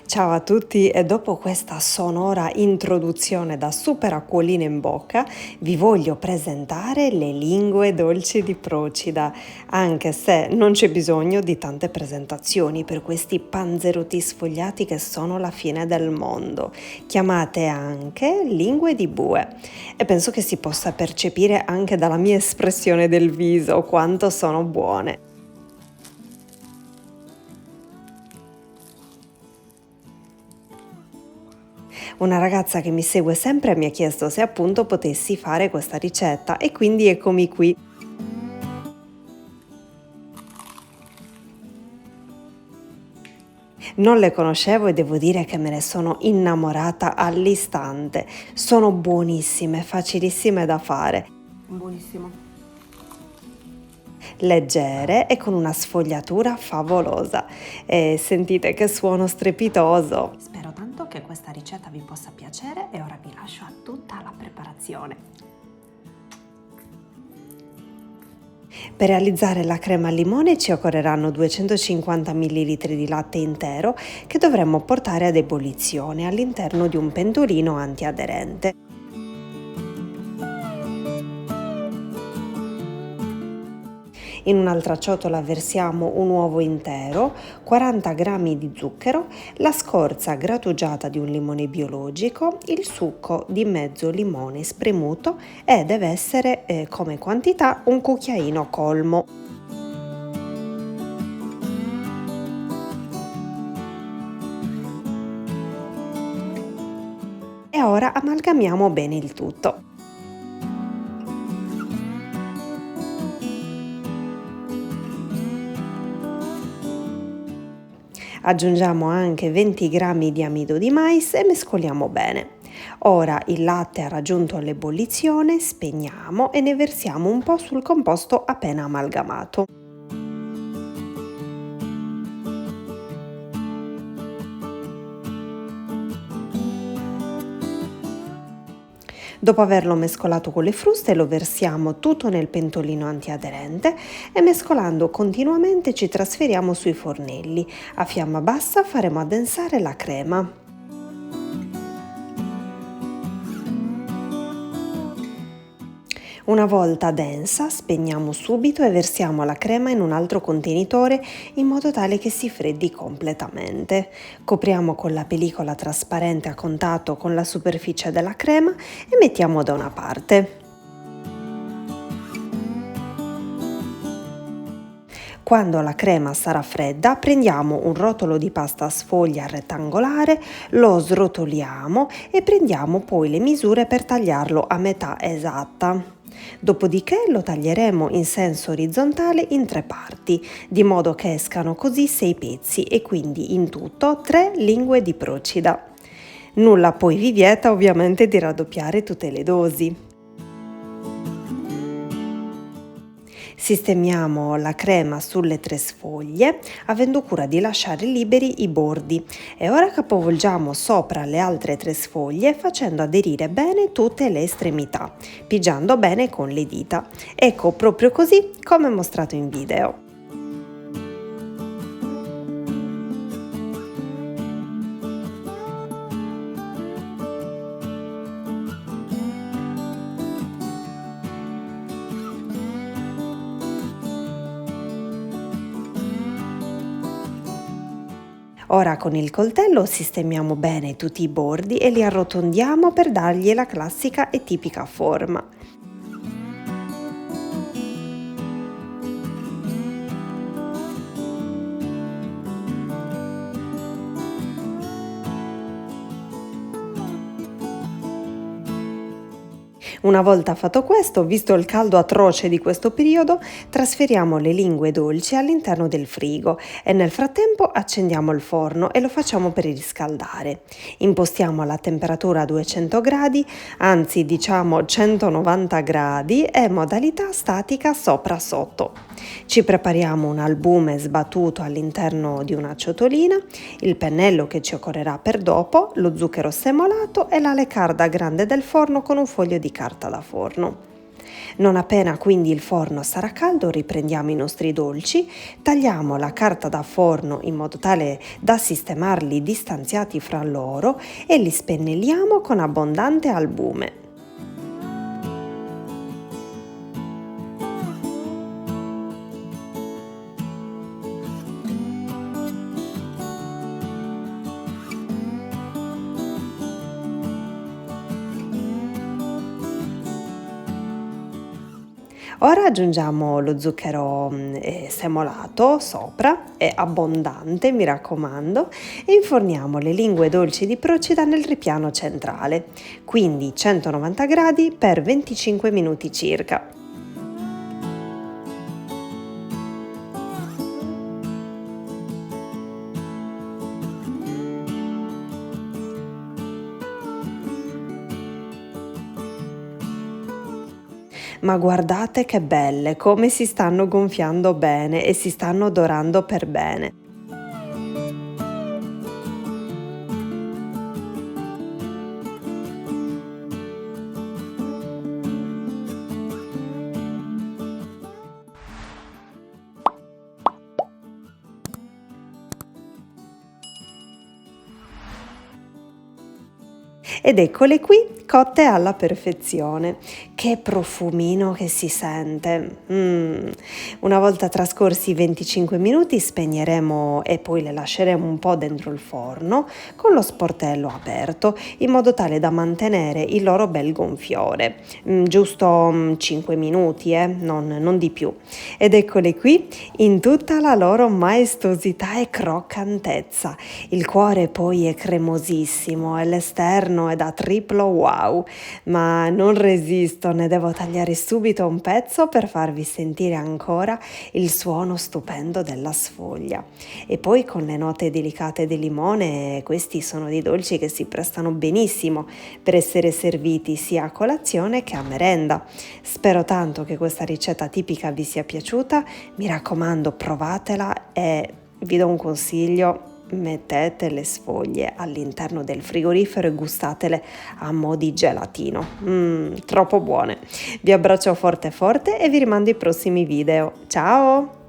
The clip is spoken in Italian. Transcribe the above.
Ciao a tutti e dopo questa sonora introduzione da super acquolina in bocca vi voglio presentare le lingue dolci di Procida, anche se non c'è bisogno di tante presentazioni per questi panzerotti sfogliati che sono la fine del mondo, chiamate anche lingue di bue. E penso che si possa percepire anche dalla mia espressione del viso quanto sono buone. Una ragazza che mi segue sempre mi ha chiesto se appunto potessi fare questa ricetta e quindi eccomi qui. Non le conoscevo e devo dire che me ne sono innamorata all'istante. Sono buonissime, facilissime da fare, Buonissimo. leggere e con una sfogliatura favolosa. E sentite che suono strepitoso. Spero tanto che questa ricetta vi possa piacere e ora vi lascio a tutta la preparazione. Per realizzare la crema al limone ci occorreranno 250 ml di latte intero che dovremmo portare ad ebollizione all'interno di un pentolino antiaderente. In un'altra ciotola versiamo un uovo intero, 40 g di zucchero, la scorza grattugiata di un limone biologico, il succo di mezzo limone spremuto e deve essere come quantità un cucchiaino colmo. E ora amalgamiamo bene il tutto. Aggiungiamo anche 20 g di amido di mais e mescoliamo bene. Ora il latte ha raggiunto l'ebollizione, spegniamo e ne versiamo un po' sul composto appena amalgamato. Dopo averlo mescolato con le fruste lo versiamo tutto nel pentolino antiaderente e mescolando continuamente ci trasferiamo sui fornelli. A fiamma bassa faremo addensare la crema. Una volta densa spegniamo subito e versiamo la crema in un altro contenitore in modo tale che si freddi completamente. Copriamo con la pellicola trasparente a contatto con la superficie della crema e mettiamo da una parte. Quando la crema sarà fredda, prendiamo un rotolo di pasta sfoglia rettangolare, lo srotoliamo e prendiamo poi le misure per tagliarlo a metà esatta. Dopodiché lo taglieremo in senso orizzontale in 3 parti, di modo che escano così 6 pezzi e quindi in tutto 3 lingue di Procida. Nulla poi vi vieta ovviamente di raddoppiare tutte le dosi. Sistemiamo la crema sulle 3 sfoglie, avendo cura di lasciare liberi i bordi e ora capovolgiamo sopra le altre 3 sfoglie facendo aderire bene tutte le estremità, pigiando bene con le dita. Ecco, proprio così come mostrato in video. Ora con il coltello sistemiamo bene tutti i bordi e li arrotondiamo per dargli la classica e tipica forma. Una volta fatto questo, visto il caldo atroce di questo periodo, trasferiamo le lingue dolci all'interno del frigo e nel frattempo accendiamo il forno e lo facciamo preriscaldare. Impostiamo la temperatura a 200 gradi, anzi diciamo 190 gradi e modalità statica sopra-sotto. Ci prepariamo un albume sbattuto all'interno di una ciotolina, il pennello che ci occorrerà per dopo, lo zucchero semolato e la leccarda grande del forno con un foglio di carta da forno. Non appena quindi il forno sarà caldo, riprendiamo i nostri dolci, tagliamo la carta da forno in modo tale da sistemarli distanziati fra loro e li spennelliamo con abbondante albume. Ora aggiungiamo lo zucchero semolato sopra, è abbondante, mi raccomando, e inforniamo le lingue dolci di Procida nel ripiano centrale, quindi 190 gradi per 25 minuti circa. Ma guardate che belle, come si stanno gonfiando bene e si stanno dorando per bene. Ed eccole qui, cotte alla perfezione. Che profumino che si sente! Una volta trascorsi 25 minuti spegneremo e poi le lasceremo un po' dentro il forno con lo sportello aperto in modo tale da mantenere il loro bel gonfiore. Giusto 5 minuti, non di più. Ed eccole qui in tutta la loro maestosità e croccantezza. Il cuore poi è cremosissimo e l'esterno è da triplo wow, ma non resisto, ne devo tagliare subito un pezzo per farvi sentire ancora il suono stupendo della sfoglia. E poi con le note delicate di limone, questi sono dei dolci che si prestano benissimo per essere serviti sia a colazione che a merenda. Spero tanto che questa ricetta tipica vi sia piaciuta, mi raccomando provatela e vi do un consiglio: mettete le sfoglie all'interno del frigorifero e gustatele a mo' di gelatino. Troppo buone. Vi abbraccio forte forte e vi rimando ai prossimi video. Ciao!